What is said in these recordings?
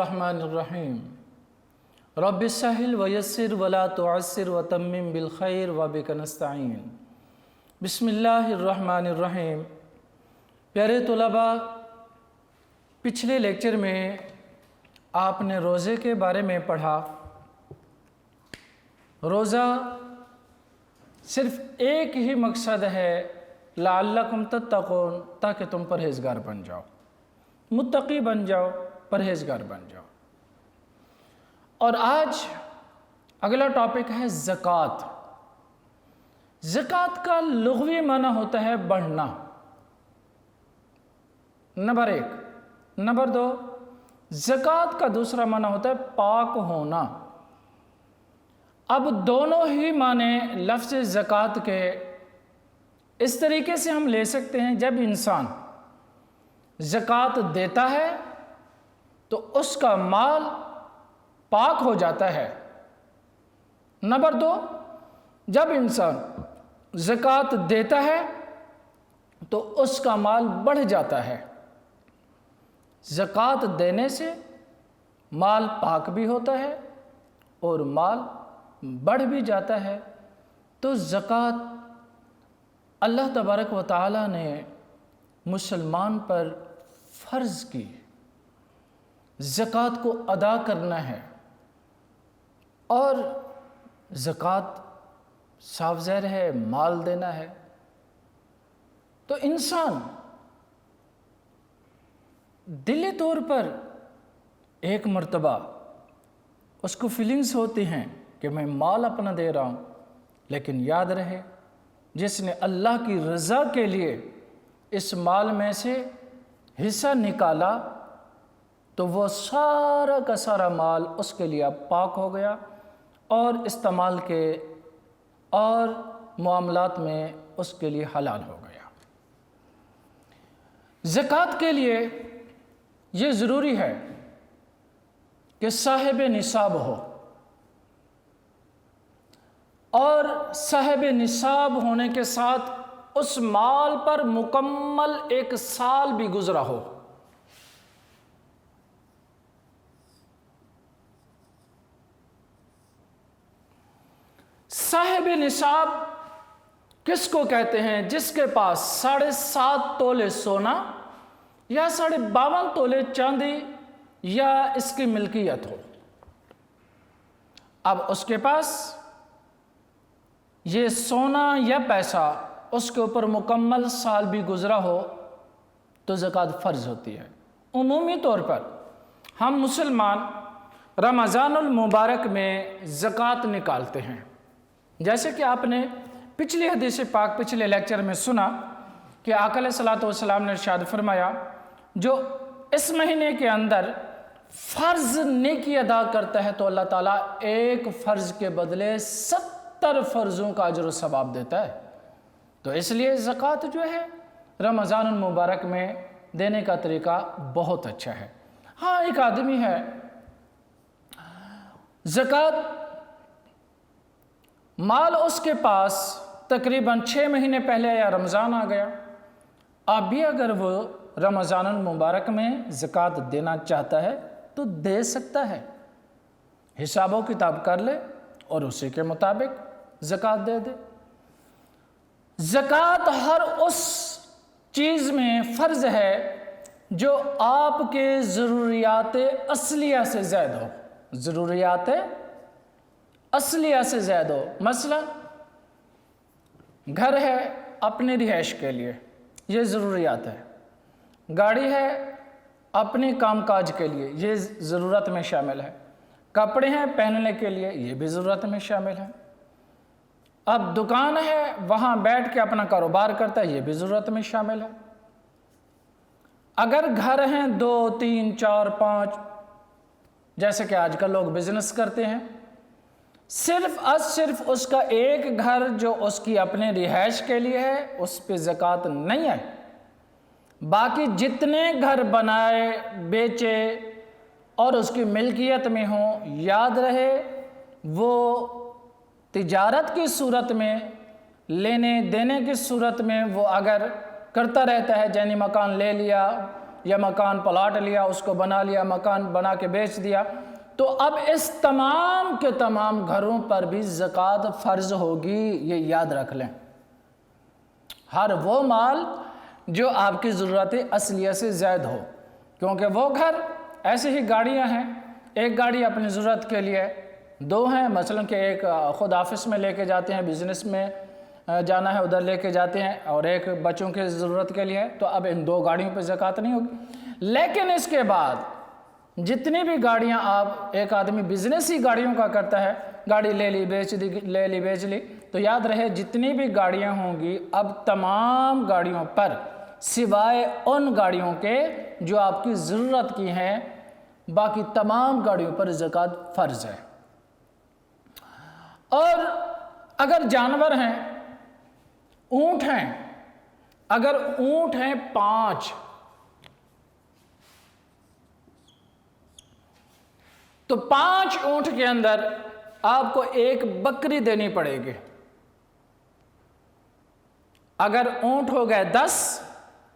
الرحمن الرحیم رب سہل ویسر ولا تعسر وتمم بالخیر وبک نستعین۔ بسم اللہ الرحمن الرحیم۔ پیارے طلباء، پچھلے لیکچر میں آپ نے روزے کے بارے میں پڑھا۔ روزہ صرف ایک ہی مقصد ہے، لعلکم تتقون، تاکہ تم پرہیزگار بن جاؤ، متقی بن جاؤ، پرہیزگار بن جاؤ۔ اور آج اگلا ٹاپک ہے زکوٰۃ۔ زکوٰۃ کا لغوی معنی ہوتا ہے بڑھنا، نمبر 1۔ نمبر 2، زکوٰۃ کا دوسرا معنی ہوتا ہے پاک ہونا۔ اب دونوں ہی معنی لفظ زکوٰۃ کے اس طریقے سے ہم لے سکتے ہیں، جب انسان زکوٰۃ دیتا ہے تو اس کا مال پاک ہو جاتا ہے۔ نمبر 2، جب انسان زکوٰۃ دیتا ہے تو اس کا مال بڑھ جاتا ہے۔ زکوٰۃ دینے سے مال پاک بھی ہوتا ہے اور مال بڑھ بھی جاتا ہے۔ تو زکوٰۃ اللہ تبارک و تعالی نے مسلمان پر فرض کی، زکوٰۃ کو ادا کرنا ہے۔ اور زکوٰۃ صاف ظاہر ہے مال دینا ہے۔ تو انسان دلی طور پر ایک مرتبہ اس کو فیلنگز ہوتی ہیں کہ میں مال اپنا دے رہا ہوں، لیکن یاد رہے جس نے اللہ کی رضا کے لیے اس مال میں سے حصہ نکالا تو وہ سارا کا سارا مال اس کے لیے اب پاک ہو گیا، اور استعمال کے اور معاملات میں اس کے لیے حلال ہو گیا۔ زکوٰۃ کے لیے یہ ضروری ہے کہ صاحب نصاب ہو، اور صاحب نصاب ہونے کے ساتھ اس مال پر مکمل 1 سال بھی گزرا ہو۔ صاحب نصاب کس کو کہتے ہیں؟ جس کے پاس 7.5 تولے سونا یا 52.5 تولے چاندی یا اس کی ملکیت ہو۔ اب اس کے پاس یہ سونا یا پیسہ اس کے اوپر مکمل سال بھی گزرا ہو تو زکوٰۃ فرض ہوتی ہے۔ عمومی طور پر ہم مسلمان رمضان المبارک میں زکوٰۃ نکالتے ہیں، جیسے کہ آپ نے پچھلی حدیث پاک پچھلے لیکچر میں سنا کہ آقا علیہ الصلوۃ والسلام نے ارشاد فرمایا، جو اس مہینے کے اندر فرض نیکی ادا کرتا ہے تو اللہ تعالیٰ ایک فرض کے بدلے 70 فرضوں کا اجر و ثواب دیتا ہے۔ تو اس لیے زکوٰۃ جو ہے رمضان المبارک میں دینے کا طریقہ بہت اچھا ہے۔ ہاں، ایک آدمی ہے، زکوٰۃ مال اس کے پاس تقریباً 6 مہینے پہلے یا رمضان آ گیا، اب بھی اگر وہ رمضان المبارک میں زکوٰۃ دینا چاہتا ہے تو دے سکتا ہے، حساب و کتاب کر لے اور اسی کے مطابق زکوٰۃ دے دے۔ زکوٰۃ ہر اس چیز میں فرض ہے جو آپ کے ضروریات اصلیہ سے زائد ہو، ضروریات اصلیہ سے زائد ہو۔ مثلا گھر ہے اپنی رہائش کے لیے، یہ ضروریات ہے۔ گاڑی ہے اپنے کام کاج کے لیے، یہ ضرورت میں شامل ہے۔ کپڑے ہیں پہننے کے لیے، یہ بھی ضرورت میں شامل ہے۔ اب دکان ہے، وہاں بیٹھ کے اپنا کاروبار کرتا ہے، یہ بھی ضرورت میں شامل ہے۔ اگر گھر ہیں 2 3 4 5، جیسے کہ آج کل لوگ بزنس کرتے ہیں، صرف اس کا ایک گھر جو اس کی اپنے رہائش کے لیے ہے اس پہ زکوٰۃ نہیں ہے۔ باقی جتنے گھر بنائے، بیچے اور اس کی ملکیت میں ہوں، یاد رہے وہ تجارت کی صورت میں، لینے دینے کی صورت میں وہ اگر کرتا رہتا ہے، یعنی مکان لے لیا یا مکان پلاٹ لیا، اس کو بنا لیا، مکان بنا کے بیچ دیا، تو اب اس تمام کے تمام گھروں پر بھی زکوٰۃ فرض ہوگی، یہ یاد رکھ لیں۔ ہر وہ مال جو آپ کی ضرورت اصلیہ سے زائد ہو، کیونکہ وہ گھر ایسے ہی گاڑیاں ہیں، ایک گاڑی اپنی ضرورت کے لیے، دو ہیں، مثلا کہ ایک خود آفس میں لے کے جاتے ہیں، بزنس میں جانا ہے ادھر لے کے جاتے ہیں، اور ایک بچوں کے ضرورت کے لیے ہے، تو اب ان دو گاڑیوں پہ زکوٰۃ نہیں ہوگی۔ لیکن اس کے بعد جتنی بھی گاڑیاں ایک آدمی بزنس ہی گاڑیوں کا کرتا ہے، گاڑی لے لی بیچ لی، تو یاد رہے جتنی بھی گاڑیاں ہوں گی اب تمام گاڑیوں پر سوائے ان گاڑیوں کے جو آپ کی ضرورت کی ہیں، باقی تمام گاڑیوں پر زکوٰۃ فرض ہے۔ اور اگر جانور ہیں، اونٹ ہیں، اگر اونٹ ہیں 5، تو 5 اونٹ کے اندر آپ کو ایک بکری دینی پڑے گی۔ اگر اونٹ ہو گئے 10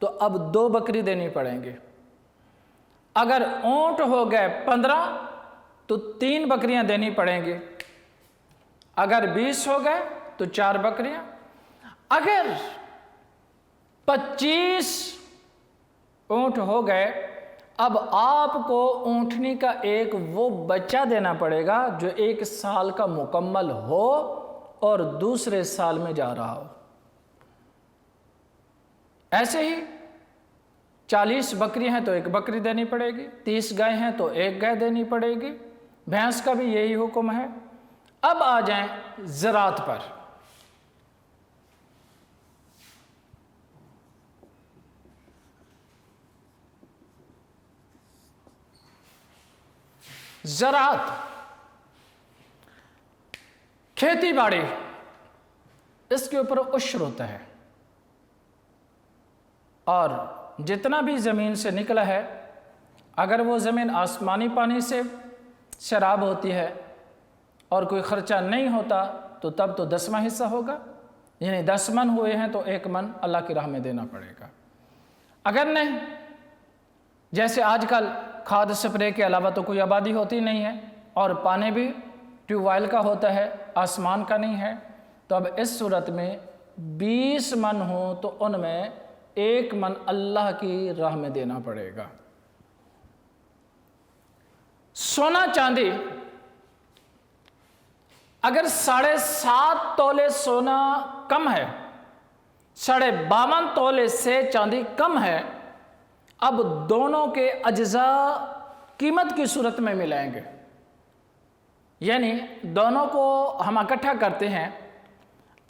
تو اب 2 بکری دینی پڑیں گی۔ اگر اونٹ ہو گئے 15 تو 3 بکریاں دینی پڑیں گی۔ اگر 20 ہو گئے تو 4 بکریاں۔ اگر 25 اونٹ ہو گئے، اب آپ کو اونٹنی کا ایک وہ بچہ دینا پڑے گا جو 1 سال کا مکمل ہو اور دوسرے سال میں جا رہا ہو۔ ایسے ہی 40 بکری ہیں تو 1 بکری دینی پڑے گی، 30 گائے ہیں تو 1 گائے دینی پڑے گی، بھینس کا بھی یہی حکم ہے۔ اب آ جائیں زراعت پر۔ زراعت، کھیتی باڑی، اس کے اوپر عشر ہوتا ہے، اور جتنا بھی زمین سے نکلا ہے، اگر وہ زمین آسمانی پانی سے سیراب ہوتی ہے اور کوئی خرچہ نہیں ہوتا تو تب تو 10واں حصہ ہوگا، یعنی 10 من ہوئے ہیں تو 1 من اللہ کی راہ میں دینا پڑے گا۔ اگر نہیں، جیسے آج کل کھاد سپرے کے علاوہ تو کوئی آبادی ہوتی نہیں ہے، اور پانی بھی ٹیوب ویل کا ہوتا ہے، آسمان کا نہیں ہے، تو اب اس صورت میں 20 من ہوں تو ان میں 1 من اللہ کی راہ میں دینا پڑے گا۔ سونا چاندی، اگر 7.5 تولے سونا کم ہے، 52.5 تولے سے چاندی کم ہے، اب دونوں کے اجزاء قیمت کی صورت میں ملائیں گے، یعنی دونوں کو ہم اکٹھا کرتے ہیں۔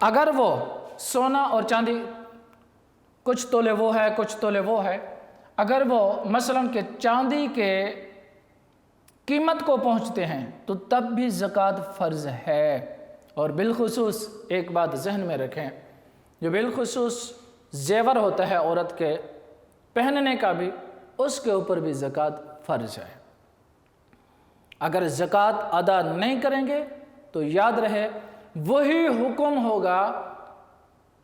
اگر وہ سونا اور چاندی کچھ تولے وہ ہے، کچھ تولے وہ ہے، اگر وہ مثلاً کہ چاندی کے قیمت کو پہنچتے ہیں تو تب بھی زکوٰۃ فرض ہے۔ اور بالخصوص ایک بات ذہن میں رکھیں، جو بالخصوص زیور ہوتا ہے عورت کے پہننے کا بھی، اس کے اوپر بھی زکوٰۃ فرض ہے۔ اگر زکوٰۃ ادا نہیں کریں گے تو یاد رہے وہی حکم ہوگا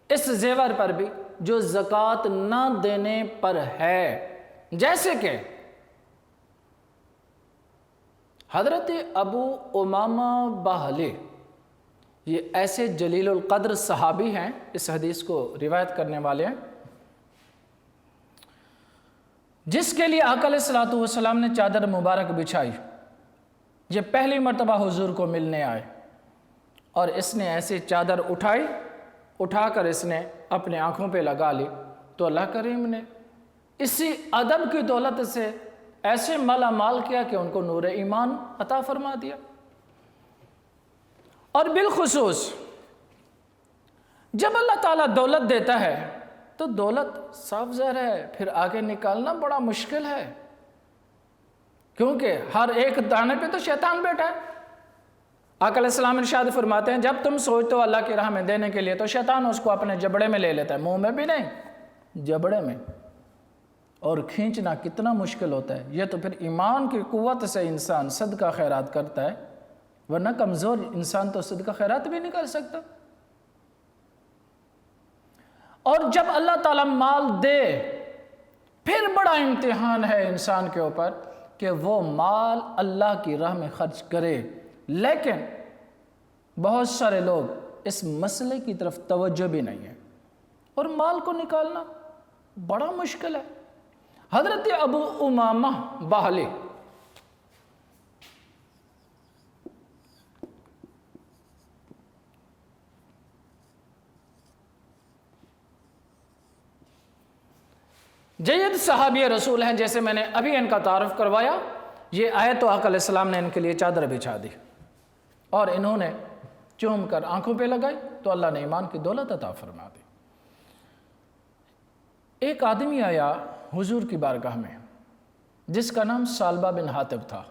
اس زیور پر بھی جو زکوٰۃ نہ دینے پر ہے۔ جیسے کہ حضرت ابو امامہ باہلی، یہ ایسے جلیل القدر صحابی ہیں، اس حدیث کو روایت کرنے والے ہیں، جس کے لیے آقا علیہ الصلوۃ والسلام نے چادر مبارک بچھائی۔ یہ پہلی مرتبہ حضور کو ملنے آئے، اور اس نے ایسی چادر اٹھا کر اس نے اپنے آنکھوں پہ لگا لی، تو اللہ کریم نے اسی ادب کی دولت سے ایسے مالا مال کیا کہ ان کو نور ایمان عطا فرما دیا۔ اور بالخصوص جب اللہ تعالیٰ دولت دیتا ہے تو دولت صاف ظاہر ہے پھر آگے نکالنا بڑا مشکل ہے، کیونکہ ہر ایک دانے پہ تو شیطان بیٹھا ہے۔ آقا علیہ السلام ارشاد فرماتے ہیں جب تم سوچتے ہو اللہ کی راہ میں دینے کے لیے تو شیطان اس کو اپنے جبڑے میں لے لیتا ہے، منہ میں بھی نہیں، جبڑے میں، اور کھینچنا کتنا مشکل ہوتا ہے۔ یہ تو پھر ایمان کی قوت سے انسان صدقہ خیرات کرتا ہے، ورنہ کمزور انسان تو صدقہ خیرات بھی نہیں کر سکتا۔ اور جب اللہ تعالیٰ مال دے پھر بڑا امتحان ہے انسان کے اوپر کہ وہ مال اللہ کی راہ میں خرچ کرے، لیکن بہت سارے لوگ اس مسئلے کی طرف توجہ بھی نہیں ہے، اور مال کو نکالنا بڑا مشکل ہے۔ حضرت ابو امامہ باہلی جید صحابی رسول ہیں، جیسے میں نے ابھی ان کا تعارف کروایا۔ یہ آیت تو آقا علیہ السلام نے ان کے لیے چادر بچھا دی اور انہوں نے چوم کر آنکھوں پہ لگائی تو اللہ نے ایمان کی دولت عطا فرما دی۔ ایک آدمی آیا حضور کی بارگاہ میں جس کا نام ثعلبہ بن حاطب تھا۔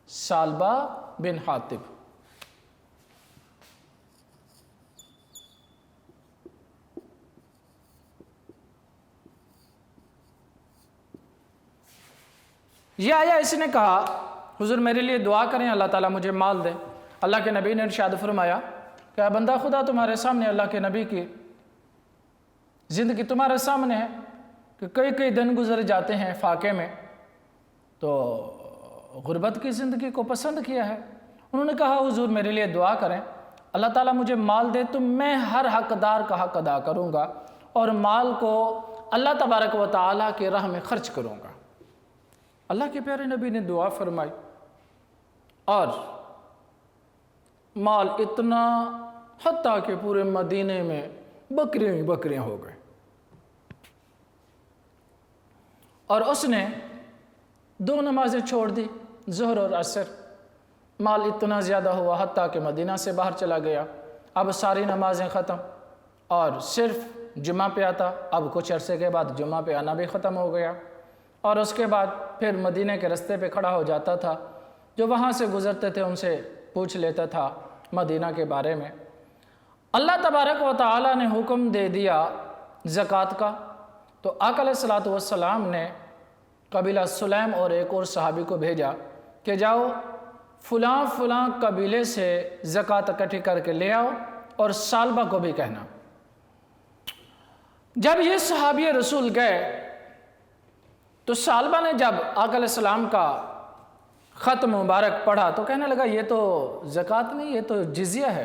ثعلبہ بن حاطب یہ آیا، اس نے کہا حضور میرے لیے دعا کریں، اللہ تعالیٰ مجھے مال دے۔ اللہ کے نبی نے ارشاد فرمایا کہ بندہ خدا تمہارے سامنے، اللہ کے نبی کی زندگی تمہارے سامنے ہے کہ کئی دن گزر جاتے ہیں فاقے میں، تو غربت کی زندگی کو پسند کیا ہے۔ انہوں نے کہا حضور میرے لیے دعا کریں، اللہ تعالیٰ مجھے مال دے تو میں ہر حقدار کا حق ادا کروں گا اور مال کو اللہ تبارک و تعالیٰ کی راہ میں خرچ کروں گا۔ اللہ کے پیارے نبی نے دعا فرمائی اور مال اتنا، حتیٰ کہ پورے مدینے میں بکریاں ہو گئے، اور اس نے 2 نمازیں چھوڑ دی، ظہر اور عصر۔ مال اتنا زیادہ ہوا حتیٰ کہ مدینہ سے باہر چلا گیا، اب ساری نمازیں ختم اور صرف جمعہ پہ آتا، اب کچھ عرصے کے بعد جمعہ پہ آنا بھی ختم ہو گیا، اور اس کے بعد پھر مدینہ کے رستے پہ کھڑا ہو جاتا تھا، جو وہاں سے گزرتے تھے ان سے پوچھ لیتا تھا مدینہ کے بارے میں۔ اللہ تبارک و تعالیٰ نے حکم دے دیا زکوٰۃ کا، تو آقا علیہ السلام نے قبیلہ سلیم اور ایک اور صحابی کو بھیجا کہ جاؤ فلاں قبیلے سے زکوٰۃ اکٹھی کر کے لے آؤ، اور ثعلبہ کو بھی کہنا۔ جب یہ صحابی رسول گئے تو ثعلبہ نے جب آقا علیہ السلام کا خط مبارک پڑھا تو کہنے لگا یہ تو زکوٰۃ نہیں، یہ تو جزیہ ہے۔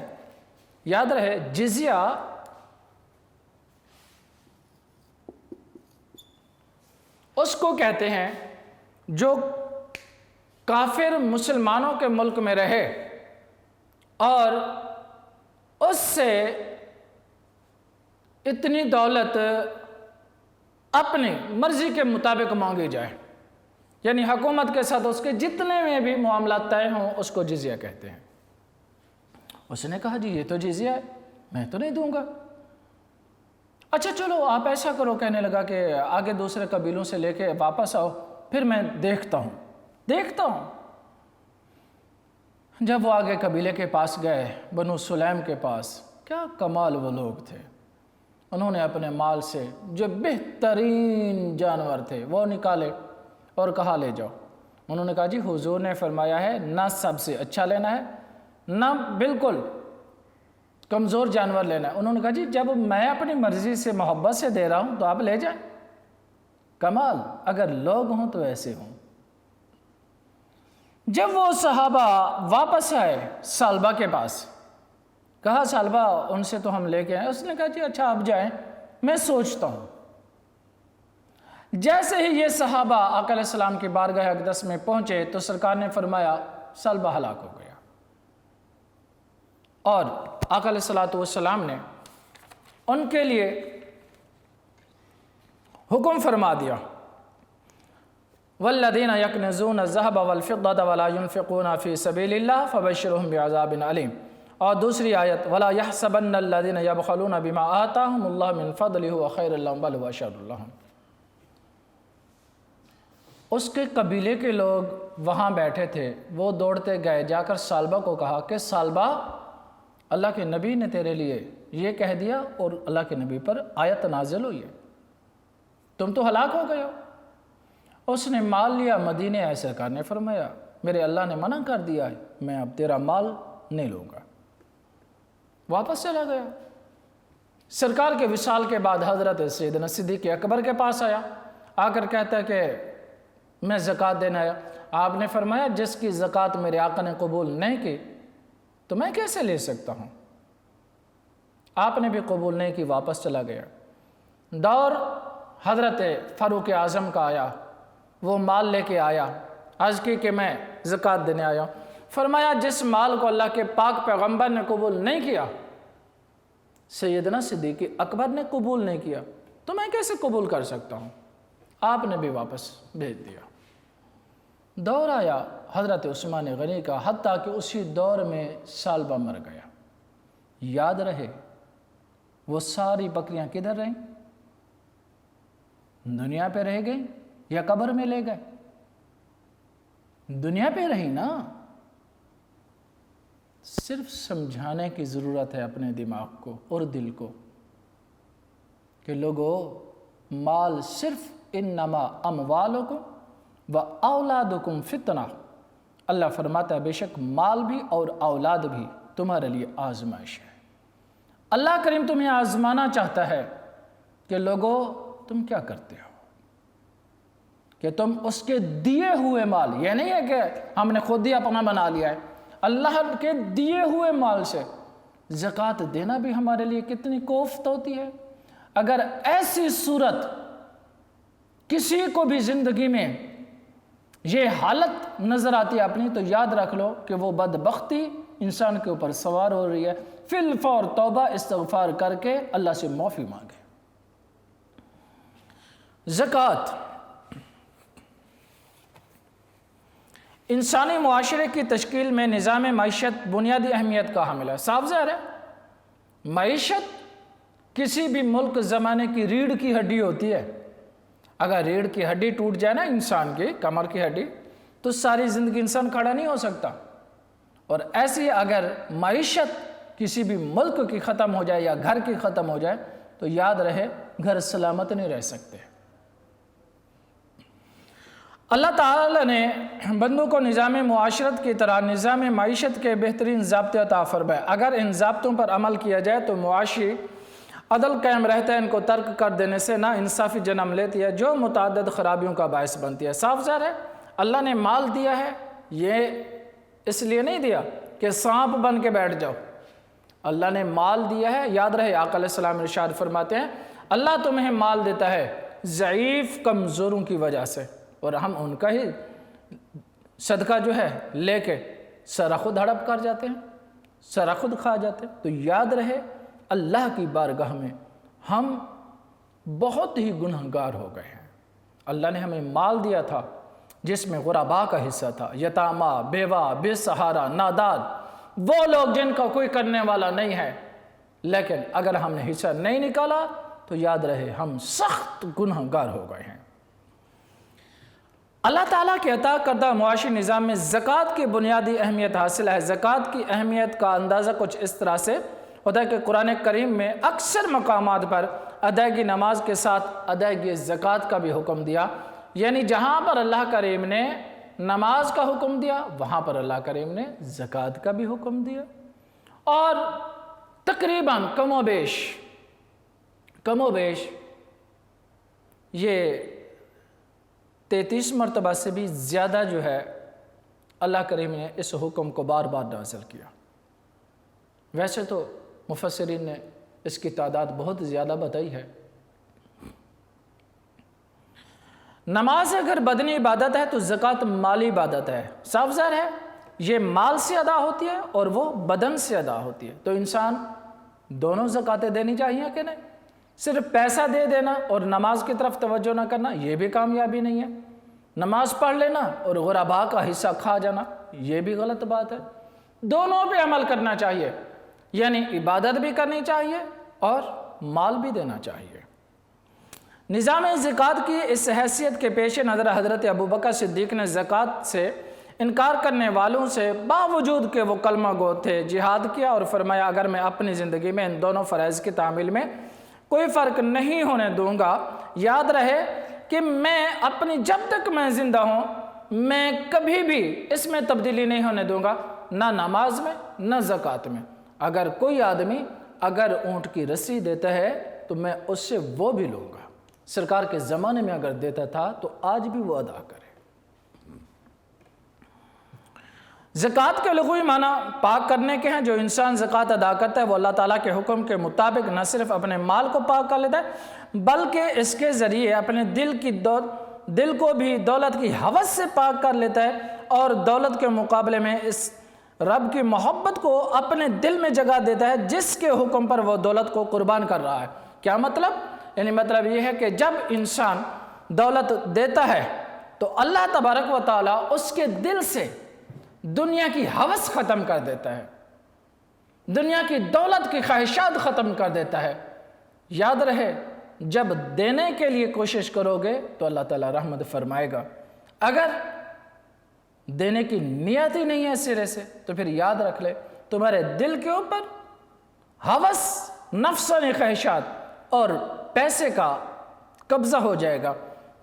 یاد رہے جزیہ اس کو کہتے ہیں جو کافر مسلمانوں کے ملک میں رہے اور اس سے اتنی دولت اپنی مرضی کے مطابق مانگی جائے، یعنی حکومت کے ساتھ اس کے جتنے میں بھی معاملات طے ہوں اس کو جزیہ کہتے ہیں۔ اس نے کہا جی یہ تو جزیہ ہے، میں تو نہیں دوں گا۔ اچھا چلو آپ ایسا کرو، کہنے لگا کہ آگے دوسرے قبیلوں سے لے کے واپس آؤ، پھر میں دیکھتا ہوں۔ جب وہ آگے قبیلے کے پاس گئے، بنو سلیم کے پاس، کیا کمال وہ لوگ تھے، انہوں نے اپنے مال سے جو بہترین جانور تھے وہ نکالے اور کہا لے جاؤ۔ انہوں نے کہا جی حضور نے فرمایا ہے نہ سب سے اچھا لینا ہے نہ بالکل کمزور جانور لینا ہے۔ انہوں نے کہا جی جب میں اپنی مرضی سے محبت سے دے رہا ہوں تو آپ لے جائیں۔ کمال، اگر لوگ ہوں تو ایسے ہوں۔ جب وہ صحابہ واپس آئے ثعلبہ کے پاس، کہا ثعلبہ ان سے تو ہم لے کے آئے۔ اس نے کہا جی اچھا آپ جائیں، میں سوچتا ہوں۔ جیسے ہی یہ صحابہ آقا علیہ السلام کی بارگاہ اقدس میں پہنچے تو سرکار نے فرمایا ثعلبہ ہلاک ہو گیا، اور آقا علیہ السلام نے ان کے لیے حکم فرما دیا والذین یکنزون الذہب والفضة ولا ينفقون فی سبیل اللہ فبشرهم بعذاب علیم، اور دوسری آیت ولا يحسبن الذین یبخلون بما آتاهم اللہ من فضلہ هو خیر لهم بل هو شر لهم۔ اس کے قبیلے کے لوگ وہاں بیٹھے تھے، وہ دوڑتے گئے، جا کر ثعلبہ کو کہا کہ ثعلبہ اللہ کے نبی نے تیرے لیے یہ کہہ دیا اور اللہ کے نبی پر آیت نازل ہوئی ہے، تم تو ہلاک ہو گئے ہو۔ اس نے مال لیا، مدینے آئے، سرکار نے فرمایا میرے اللہ نے منع کر دیا ہے، میں اب تیرا مال نہیں لوں گا، واپس چلا گیا۔ سرکار کے وصال کے بعد حضرت سیدنا صدیق اکبر کے پاس آیا، آ کر کہتا ہے کہ میں زکوٰۃ دینا آیا۔ آپ نے فرمایا جس کی زکوٰۃ میرے آقا نے قبول نہیں کی تو میں کیسے لے سکتا ہوں؟ آپ نے بھی قبول نہیں کی، واپس چلا گیا۔ دور حضرت فاروق اعظم کا آیا، وہ مال لے کے آیا، عرض کی کہ میں زکوٰۃ دینے آیا ہوں۔ فرمایا جس مال کو اللہ کے پاک پیغمبر نے قبول نہیں کیا، سیدنا صدیق اکبر نے قبول نہیں کیا، تو میں کیسے قبول کر سکتا ہوں؟ آپ نے بھی واپس بھیج دیا۔ دور آیا حضرت عثمان غنی کا، حتیٰ کہ اسی دور میں سالبہ مر گیا۔ یاد رہے وہ ساری بکریاں کدھر رہیں؟ دنیا پہ رہ گئی یا قبر میں لے گئے؟ دنیا پہ رہی نا۔ صرف سمجھانے کی ضرورت ہے اپنے دماغ کو اور دل کو کہ لوگو مال صرف انما اموالکم و اولادکم فتنہ، اللہ فرماتا ہے بے شک مال بھی اور اولاد بھی تمہارے لیے آزمائش ہے۔ اللہ کریم تمہیں آزمانا چاہتا ہے کہ لوگو تم کیا کرتے ہو، کہ تم اس کے دیے ہوئے مال، یہ نہیں ہے کہ ہم نے خود ہی اپنا بنا لیا ہے، اللہ کے دیے ہوئے مال سے زکوٰۃ دینا بھی ہمارے لیے کتنی کوفت ہوتی ہے۔ اگر ایسی صورت کسی کو بھی زندگی میں یہ حالت نظر آتی ہے اپنی، تو یاد رکھ لو کہ وہ بدبختی انسان کے اوپر سوار ہو رہی ہے۔ فی الفور توبہ استغفار کر کے اللہ سے معافی مانگے۔ زکوٰۃ انسانی معاشرے کی تشکیل میں نظام معیشت بنیادی اہمیت کا حامل ہے۔ صاف ظاہر ہے معیشت کسی بھی ملک زمانے کی ریڑھ کی ہڈی ہوتی ہے۔ اگر ریڑھ کی ہڈی ٹوٹ جائے نا انسان کی، کمر کی ہڈی، تو ساری زندگی انسان کھڑا نہیں ہو سکتا۔ اور ایسی اگر معیشت کسی بھی ملک کی ختم ہو جائے یا گھر کی ختم ہو جائے تو یاد رہے گھر سلامت نہیں رہ سکتے۔ اللہ تعالی نے بندوں کو نظام معاشرت کی طرح نظام معیشت کے بہترین ضابطے عطا فرمائے۔ اگر ان ضابطوں پر عمل کیا جائے تو معاشی عدل قائم رہتا ہے، ان کو ترک کر دینے سے نا انصافی جنم لیتی ہے جو متعدد خرابیوں کا باعث بنتی ہے۔ صاف ظاہر ہے اللہ نے مال دیا ہے، یہ اس لیے نہیں دیا کہ سانپ بن کے بیٹھ جاؤ۔ اللہ نے مال دیا ہے، یاد رہے آقا علیہ السلام ارشاد فرماتے ہیں اللہ تمہیں مال دیتا ہے ضعیف کمزوروں کی وجہ سے، اور ہم ان کا ہی صدقہ جو ہے لے کے سارا خود ہڑپ کر جاتے ہیں، سارا خود کھا جاتے ہیں۔ تو یاد رہے اللہ کی بارگاہ میں ہم بہت ہی گنہگار ہو گئے ہیں۔ اللہ نے ہمیں مال دیا تھا جس میں غرباء کا حصہ تھا، یتامہ، بیوہ، بے سہارا، نادار، وہ لوگ جن کا کوئی کرنے والا نہیں ہے، لیکن اگر ہم نے حصہ نہیں نکالا تو یاد رہے ہم سخت گنہگار ہو گئے ہیں۔ اللہ تعالیٰ کے عطا کردہ معاشی نظام میں زکوٰۃ کی بنیادی اہمیت حاصل ہے۔ زکوٰۃ کی اہمیت کا اندازہ کچھ اس طرح سے ہوتا ہے کہ قرآن کریم میں اکثر مقامات پر ادائیگی نماز کے ساتھ ادائیگی زکوٰۃ کا بھی حکم دیا، یعنی جہاں پر اللہ کریم نے نماز کا حکم دیا وہاں پر اللہ کریم نے زکوٰۃ کا بھی حکم دیا، اور تقریباً کم و بیش یہ 33 مرتبہ سے بھی زیادہ جو ہے اللہ کریم نے اس حکم کو بار بار نازل کیا۔ ویسے تو مفسرین نے اس کی تعداد بہت زیادہ بتائی ہے۔ نماز اگر بدنی عبادت ہے تو زکوٰۃ مالی عبادت ہے۔ صاف ظاہر ہے یہ مال سے ادا ہوتی ہے اور وہ بدن سے ادا ہوتی ہے، تو انسان دونوں زکوٰۃیں دینی چاہیے کہ نہیں؟ صرف پیسہ دے دینا اور نماز کی طرف توجہ نہ کرنا یہ بھی کامیابی نہیں ہے۔ نماز پڑھ لینا اور غرباء کا حصہ کھا جانا یہ بھی غلط بات ہے۔ دونوں پہ عمل کرنا چاہیے، یعنی عبادت بھی کرنی چاہیے اور مال بھی دینا چاہیے۔ نظام زکوٰۃ کی اس حیثیت کے پیش نظر حضرت ابوبکر صدیق نے زکوٰۃ سے انکار کرنے والوں سے باوجود کہ وہ کلمہ گو تھے جہاد کیا اور فرمایا اگر میں اپنی زندگی میں ان دونوں فرائض کی تعمیل میں کوئی فرق نہیں ہونے دوں گا، یاد رہے کہ میں اپنی جب تک میں زندہ ہوں میں کبھی بھی اس میں تبدیلی نہیں ہونے دوں گا، نہ نماز میں نہ زکوٰۃ میں۔ اگر کوئی آدمی اگر اونٹ کی رسی دیتا ہے تو میں اس سے وہ بھی لوں گا۔ سرکار کے زمانے میں اگر دیتا تھا تو آج بھی وہ ادا کرے۔ زکوٰۃ کے لغوی معنی پاک کرنے کے ہیں۔ جو انسان زکوٰۃ ادا کرتا ہے وہ اللہ تعالیٰ کے حکم کے مطابق نہ صرف اپنے مال کو پاک کر لیتا ہے بلکہ اس کے ذریعے اپنے دل کو بھی دولت کی ہوس سے پاک کر لیتا ہے، اور دولت کے مقابلے میں اس رب کی محبت کو اپنے دل میں جگہ دیتا ہے جس کے حکم پر وہ دولت کو قربان کر رہا ہے۔ کیا مطلب؟ یعنی مطلب یہ ہے کہ جب انسان دولت دیتا ہے تو اللہ تبارک و تعالیٰ اس کے دل سے دنیا کی ہوس ختم کر دیتا ہے، دنیا کی دولت کی خواہشات ختم کر دیتا ہے۔ یاد رہے، جب دینے کے لیے کوشش کرو گے تو اللہ تعالیٰ رحمت فرمائے گا۔ اگر دینے کی نیت ہی نہیں ہے سرے سے تو پھر یاد رکھ لے تمہارے دل کے اوپر ہوس، نفسانی خواہشات اور پیسے کا قبضہ ہو جائے گا۔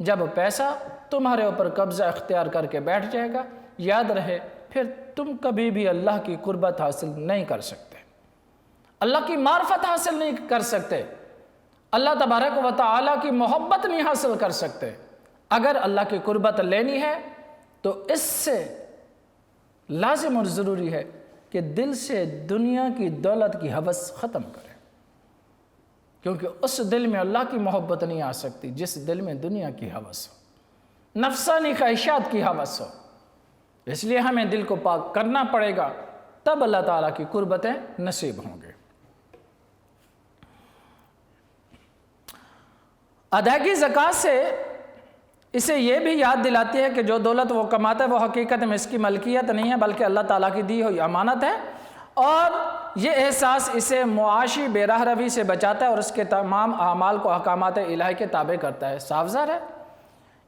جب پیسہ تمہارے اوپر قبضہ اختیار کر کے بیٹھ جائے گا، یاد رہے پھر تم کبھی بھی اللہ کی قربت حاصل نہیں کر سکتے، اللہ کی معرفت حاصل نہیں کر سکتے، اللہ تبارک و تعالیٰ کی محبت نہیں حاصل کر سکتے۔ اگر اللہ کی قربت لینی ہے تو اس سے لازم اور ضروری ہے کہ دل سے دنیا کی دولت کی ہوس ختم کرے، کیونکہ اس دل میں اللہ کی محبت نہیں آ سکتی جس دل میں دنیا کی ہوس ہو، نفسانی خواہشات کی ہوس ہو۔ اس لیے ہمیں دل کو پاک کرنا پڑے گا، تب اللہ تعالیٰ کی قربتیں نصیب ہوں گے۔ ادائیگی زکوٰۃ سے اسے یہ بھی یاد دلاتی ہے کہ جو دولت وہ کماتا ہے وہ حقیقت میں اس کی ملکیت نہیں ہے بلکہ اللہ تعالیٰ کی دی ہوئی امانت ہے، اور یہ احساس اسے معاشی بے راہ روی سے بچاتا ہے اور اس کے تمام اعمال کو احکامات الہی کے تابع کرتا ہے۔ صاف ظاہر ہے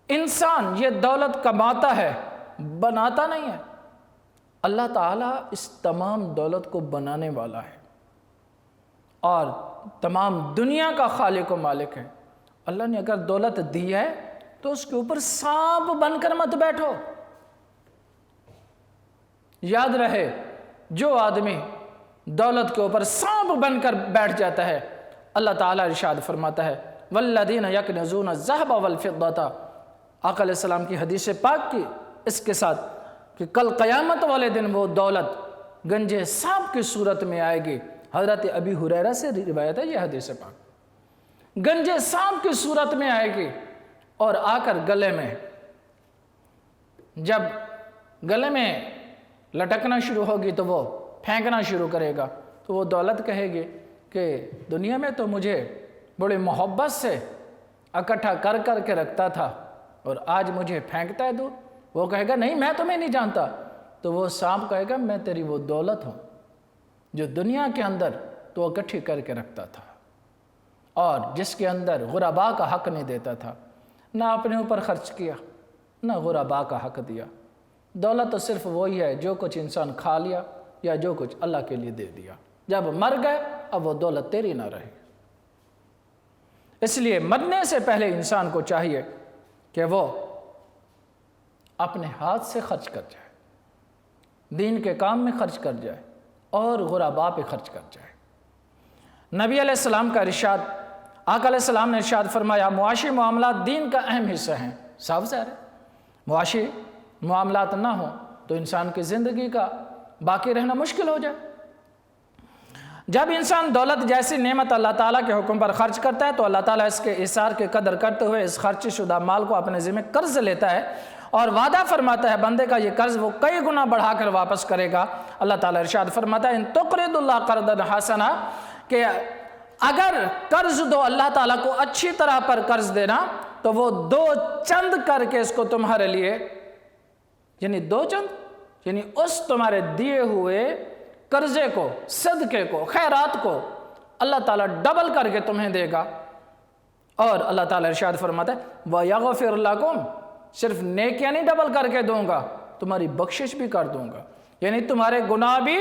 انسان یہ دولت کماتا ہے، بناتا نہیں ہے۔ اللہ تعالیٰ اس تمام دولت کو بنانے والا ہے اور تمام دنیا کا خالق و مالک ہے۔ اللہ نے اگر دولت دی ہے تو اس کے اوپر سانپ بن کر مت بیٹھو۔ یاد رہے جو آدمی دولت کے اوپر سانپ بن کر بیٹھ جاتا ہے، اللہ تعالیٰ ارشاد فرماتا ہے والذین یکنزون الذھب والفضة، آقا علیہ السلام کی حدیث پاک کی اس کے ساتھ کہ کل قیامت والے دن وہ دولت گنجے سانپ کی صورت میں آئے گی۔ حضرت ابی ہریرہ سے روایت ہے یہ حدیث پاک، گنجے سانپ کی صورت میں آئے گی اور آ کر گلے میں، جب گلے میں لٹکنا شروع ہوگی تو وہ پھینکنا شروع کرے گا، تو وہ دولت کہے گی کہ دنیا میں تو مجھے بڑی محبت سے اکٹھا کر کر کے رکھتا تھا اور آج مجھے پھینکتا ہے دور۔ وہ کہے گا نہیں میں تمہیں نہیں جانتا، تو وہ سانپ کہے گا میں تیری وہ دولت ہوں جو دنیا کے اندر تو اکٹھی کر کے رکھتا تھا اور جس کے اندر غرباء کا حق نہیں دیتا تھا، نہ اپنے اوپر خرچ کیا نہ غرباء کا حق دیا۔ دولت تو صرف وہی ہے جو کچھ انسان کھا لیا یا جو کچھ اللہ کے لیے دے دیا، جب مر گئے اب وہ دولت تیری نہ رہی۔ اس لیے مرنے سے پہلے انسان کو چاہیے کہ وہ اپنے ہاتھ سے خرچ کر جائے، دین کے کام میں خرچ کر جائے اور غرباء پہ خرچ کر جائے۔ نبی علیہ السلام کا ارشاد، آقا علیہ السلام نے ارشاد فرمایا معاشی معاملات دین کا اہم حصہ ہیں۔ صاف ظاہر ہے معاشی معاملات نہ ہوں تو انسان کی زندگی کا باقی رہنا مشکل ہو جائے۔ جب انسان دولت جیسی نعمت اللہ تعالیٰ کے حکم پر خرچ کرتا ہے تو اللہ تعالیٰ اس کے اثار کی قدر کرتے ہوئے اس خرچ شدہ مال کو اپنے ذمہ قرض لیتا ہے اور وعدہ فرماتا ہے بندے کا یہ قرض وہ کئی گنا بڑھا کر واپس کرے گا۔ اللہ تعالیٰ ارشاد فرماتا ہے ان تقرضوا اللہ قرضا حسنا، کہ اگر قرض دو اللہ تعالیٰ کو اچھی طرح پر قرض دینا تو وہ دو چند کر کے اس کو تمہارے لیے، یعنی دو چند یعنی اس تمہارے دیے ہوئے قرضے کو، صدقے کو، خیرات کو اللہ تعالیٰ ڈبل کر کے تمہیں دے گا۔ اور اللہ تعالیٰ ارشاد فرماتا ہے وَيَغْفِرْ لَكُمْ، صرف نیکیاں نہیں ڈبل کر کے دوں گا، تمہاری بخشش بھی کر دوں گا، یعنی تمہارے گناہ بھی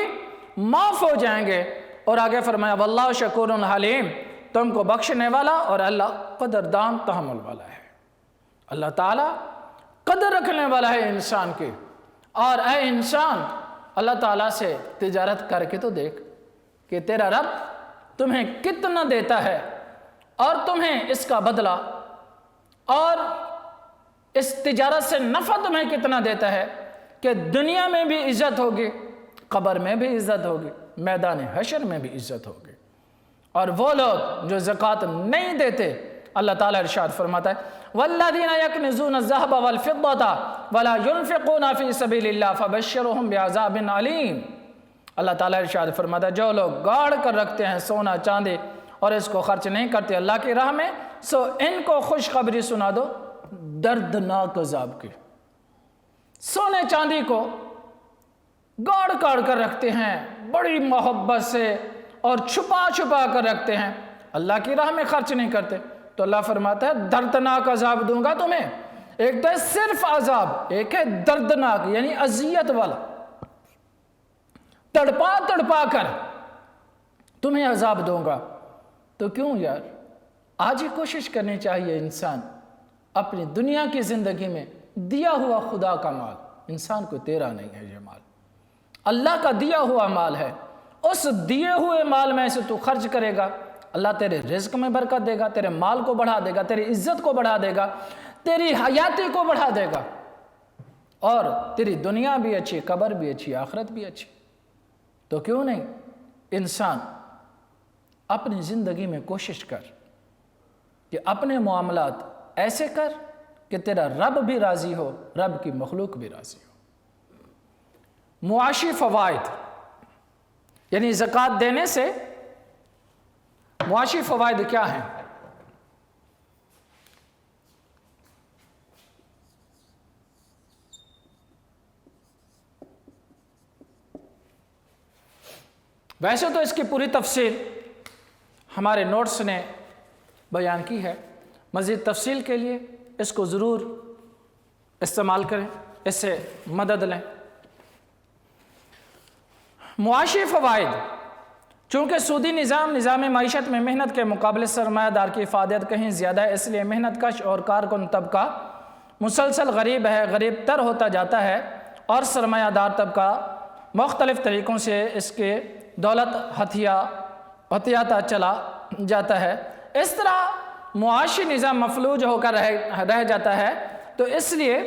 معاف ہو جائیں گے۔ اور آگے فرمایا واللہ شکور حلیم، تم کو بخشنے والا اور اللہ قدردان تحمل والا ہے۔ اللہ تعالیٰ قدر رکھنے والا ہے انسان کی۔ اور اے انسان اللہ تعالیٰ سے تجارت کر کے تو دیکھ کہ تیرا رب تمہیں کتنا دیتا ہے اور تمہیں اس کا بدلہ اور اس تجارت سے نفع تمہیں کتنا دیتا ہے کہ دنیا میں بھی عزت ہوگی، قبر میں بھی عزت ہوگی، میدان حشر میں بھی عزت ہوگی۔ اور وہ لوگ جو زکوٰۃ نہیں دیتے، اللہ تعالیٰ ارشاد فرماتا ہے وَالَّذِينَ يَكْنِزُونَ الذَّهَبَ وَالْفِضَّةَ وَلَا يُنْفِقُونَ فِي سَبِيلِ اللَّهِ فَبَشِّرْهُمْ بِعَذَابٍ عَلِيمٍ۔ اللہ تعالیٰ ارشاد فرماتا ہے جو لوگ گاڑ کر رکھتے ہیں سونا چاندی اور اس کو خرچ نہیں کرتے اللہ کی راہ میں، سو ان کو خوشخبری سنا دو دردناک عذاب کی۔ سونے چاندی کو گاڑ کاڑ کر رکھتے ہیں بڑی محبت سے اور چھپا چھپا کر رکھتے ہیں، اللہ کی راہ میں خرچ نہیں کرتے، تو اللہ فرماتا ہے دردناک عذاب دوں گا تمہیں۔ ایک تو ہے صرف عذاب، ایک ہے دردناک یعنی اذیت والا، تڑپا تڑپا کر تمہیں عذاب دوں گا۔ تو کیوں یار، آج ہی کوشش کرنی چاہیے انسان اپنی دنیا کی زندگی میں دیا ہوا خدا کا مال، انسان کو تیرا نہیں ہے یہ مال، اللہ کا دیا ہوا مال ہے، اس دیے ہوئے مال میں سے تو خرچ کرے گا، اللہ تیرے رزق میں برکت دے گا، تیرے مال کو بڑھا دے گا، تیری عزت کو بڑھا دے گا، تیری حیاتی کو بڑھا دے گا، اور تیری دنیا بھی اچھی، قبر بھی اچھی، آخرت بھی اچھی۔ تو کیوں نہیں انسان اپنی زندگی میں کوشش کر کہ اپنے معاملات ایسے کر کہ تیرا رب بھی راضی ہو، رب کی مخلوق بھی راضی ہو۔ معاشی فوائد یعنی زکوٰۃ دینے سے معاشی فوائد کیا ہیں؟ ویسے تو اس کی پوری تفصیل ہمارے نوٹس نے بیان کی ہے، مزید تفصیل کے لیے اس کو ضرور استعمال کریں، اس سے مدد لیں۔ معاشی فوائد، چونکہ سودی نظام معیشت میں محنت کے مقابلے سرمایہ دار کی افادیت کہیں زیادہ ہے، اس لیے محنت کش اور کارکن طبقہ مسلسل غریب تر ہوتا جاتا ہے، اور سرمایہ دار طبقہ مختلف طریقوں سے اس کے دولت ہتھیاتا چلا جاتا ہے۔ اس طرح معاشی نظام مفلوج ہو کر رہ جاتا ہے۔ تو اس لیے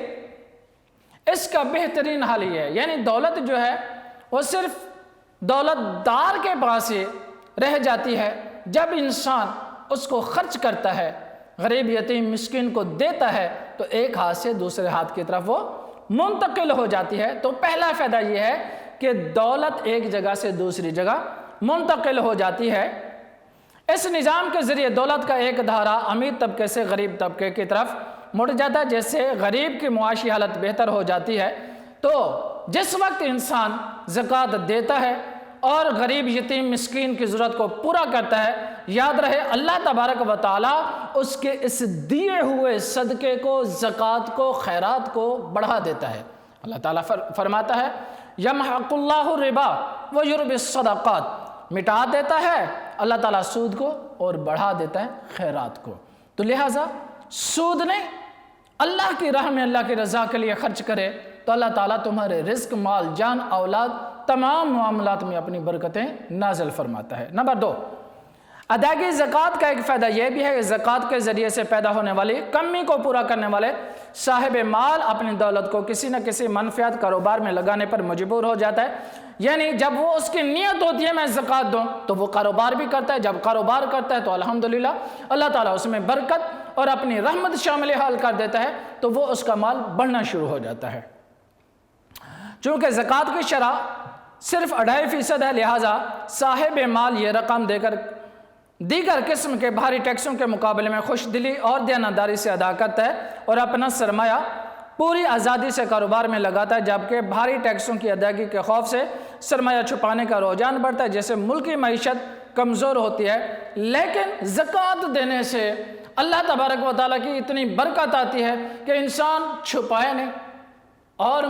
اس کا بہترین حل یہ ہے، یعنی دولت جو ہے وہ صرف دولت دار کے پاس ہی رہ جاتی ہے، جب انسان اس کو خرچ کرتا ہے، غریب یتیم مسکین کو دیتا ہے، تو ایک ہاتھ سے دوسرے ہاتھ کی طرف وہ منتقل ہو جاتی ہے۔ تو پہلا فائدہ یہ ہے کہ دولت ایک جگہ سے دوسری جگہ منتقل ہو جاتی ہے۔ اس نظام کے ذریعے دولت کا ایک دھارا امیر طبقے سے غریب طبقے کی طرف مڑ جاتا ہے، جس سے غریب کی معاشی حالت بہتر ہو جاتی ہے۔ تو جس وقت انسان زکوٰۃ دیتا ہے اور غریب یتیم مسکین کی ضرورت کو پورا کرتا ہے، یاد رہے اللہ تبارک و تعالیٰ اس کے اس دیے ہوئے صدقے کو، زکوٰۃ کو، خیرات کو بڑھا دیتا ہے۔ اللہ تعالیٰ فرماتا ہے یمحق اللہ الربا ویربی الصدقات، مٹا دیتا ہے اللہ تعالیٰ سود کو اور بڑھا دیتا ہے خیرات کو۔ تو لہٰذا سود نہیں، اللہ کی راہ میں اللہ کی رضا کے لیے خرچ کرے تو اللہ تعالیٰ تمہارے رزق، مال، جان، اولاد، تمام معاملات میں اپنی برکتیں نازل فرماتا ہے۔ نمبر 2، ادائیگی زکوٰۃ کا ایک فائدہ یہ بھی ہے کہ زکوٰۃ کے ذریعے سے پیدا ہونے والی کمی کو پورا کرنے والے صاحب مال اپنی دولت کو کسی نہ کسی منفعت کاروبار میں لگانے پر مجبور ہو جاتا ہے۔ یعنی جب وہ اس کی نیت ہوتی ہے میں زکوٰۃ دوں، تو وہ کاروبار بھی کرتا ہے، جب کاروبار کرتا ہے تو الحمدللہ اللہ تعالیٰ اس میں برکت اور اپنی رحمت شامل حال کر دیتا ہے، تو وہ اس کا مال بڑھنا شروع ہو جاتا ہے۔ چونکہ زکوٰۃ کی شرح صرف 2.5% ہے، لہٰذا صاحب مال یہ رقم دے کر دیگر قسم کے بھاری ٹیکسوں کے مقابلے میں خوش دلی اور دیانتداری سے ادا کرتا ہے اور اپنا سرمایہ پوری آزادی سے کاروبار میں لگاتا ہے، جبکہ بھاری ٹیکسوں کی ادائیگی کے خوف سے سرمایہ چھپانے کا رجحان بڑھتا ہے، جیسے ملکی معیشت کمزور ہوتی ہے۔ لیکن زکوٰۃ دینے سے اللہ تبارک و تعالیٰ کی اتنی برکت آتی ہے کہ انسان چھپائے نہیں، اور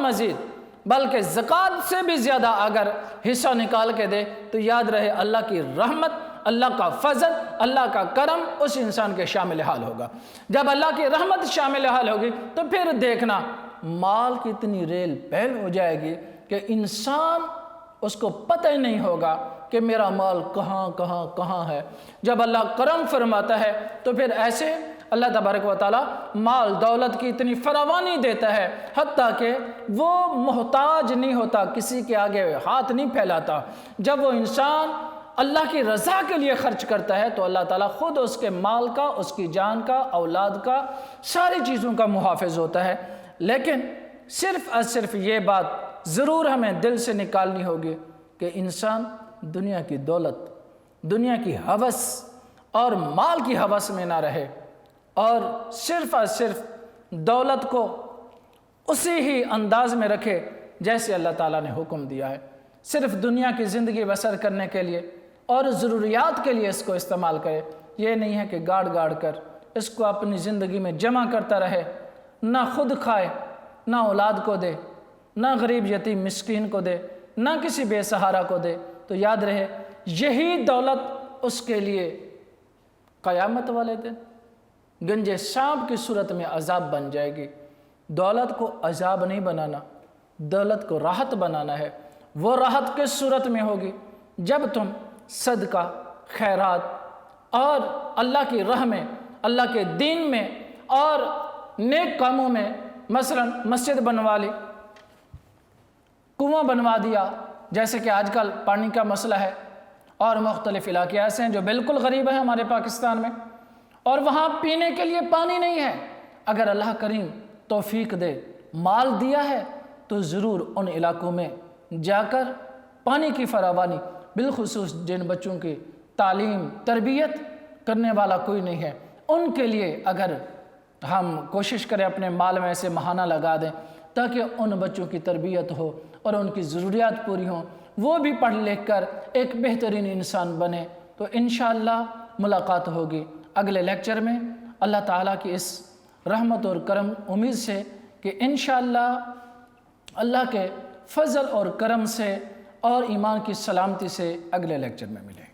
مزید بلکہ زکوٰۃ سے بھی زیادہ اگر حصہ نکال کے دے تو یاد رہے اللہ کی رحمت، اللہ کا فضل، اللہ کا کرم اس انسان کے شامل حال ہوگا۔ جب اللہ کی رحمت شامل حال ہوگی تو پھر دیکھنا مال کی اتنی ریل پہل ہو جائے گی کہ انسان اس کو پتہ ہی نہیں ہوگا کہ میرا مال کہاں ہے۔ جب اللہ کرم فرماتا ہے تو پھر ایسے اللہ تبارک و تعالیٰ مال دولت کی اتنی فراوانی دیتا ہے حتیٰ کہ وہ محتاج نہیں ہوتا، کسی کے آگے ہاتھ نہیں پھیلاتا۔ جب وہ انسان اللہ کی رضا کے لیے خرچ کرتا ہے تو اللہ تعالیٰ خود اس کے مال کا، اس کی جان کا، اولاد کا، ساری چیزوں کا محافظ ہوتا ہے۔ لیکن صرف اور صرف یہ بات ضرور ہمیں دل سے نکالنی ہوگی کہ انسان دنیا کی دولت، دنیا کی ہوس اور مال کی ہوس میں نہ رہے، اور صرف اور صرف دولت کو اسی ہی انداز میں رکھے جیسے اللہ تعالیٰ نے حکم دیا ہے۔ صرف دنیا کی زندگی بسر کرنے کے لیے اور ضروریات کے لیے اس کو استعمال کرے، یہ نہیں ہے کہ گاڑ گاڑ کر اس کو اپنی زندگی میں جمع کرتا رہے، نہ خود کھائے، نہ اولاد کو دے، نہ غریب یتیم مسکین کو دے، نہ کسی بے سہارا کو دے، تو یاد رہے یہی دولت اس کے لیے قیامت والے دن گنج سانپ کی صورت میں عذاب بن جائے گی۔ دولت کو عذاب نہیں بنانا، دولت کو راحت بنانا ہے۔ وہ راحت کس صورت میں ہوگی؟ جب تم صدقہ، خیرات اور اللہ کی راہ میں، اللہ کے دین میں اور نیک کاموں میں، مثلا مسجد بنوا لی، کنواں بنوا دیا، جیسے کہ آج کل پانی کا مسئلہ ہے، اور مختلف علاقے ایسے ہیں جو بالکل غریب ہیں ہمارے پاکستان میں، اور وہاں پینے کے لیے پانی نہیں ہے۔ اگر اللہ کریم توفیق دے، مال دیا ہے، تو ضرور ان علاقوں میں جا کر پانی کی فراوانی، بالخصوص جن بچوں کی تعلیم تربیت کرنے والا کوئی نہیں ہے، ان کے لیے اگر ہم کوشش کریں اپنے مال میں سے ماہانہ لگا دیں تاکہ ان بچوں کی تربیت ہو اور ان کی ضروریات پوری ہوں، وہ بھی پڑھ لکھ کر ایک بہترین انسان بنے، تو انشاءاللہ ملاقات ہوگی اگلے لیکچر میں۔ اللہ تعالیٰ کی اس رحمت اور کرم امید سے کہ انشاءاللہ اللہ کے فضل اور کرم سے اور ایمان کی سلامتی سے اگلے لیکچر میں ملیں۔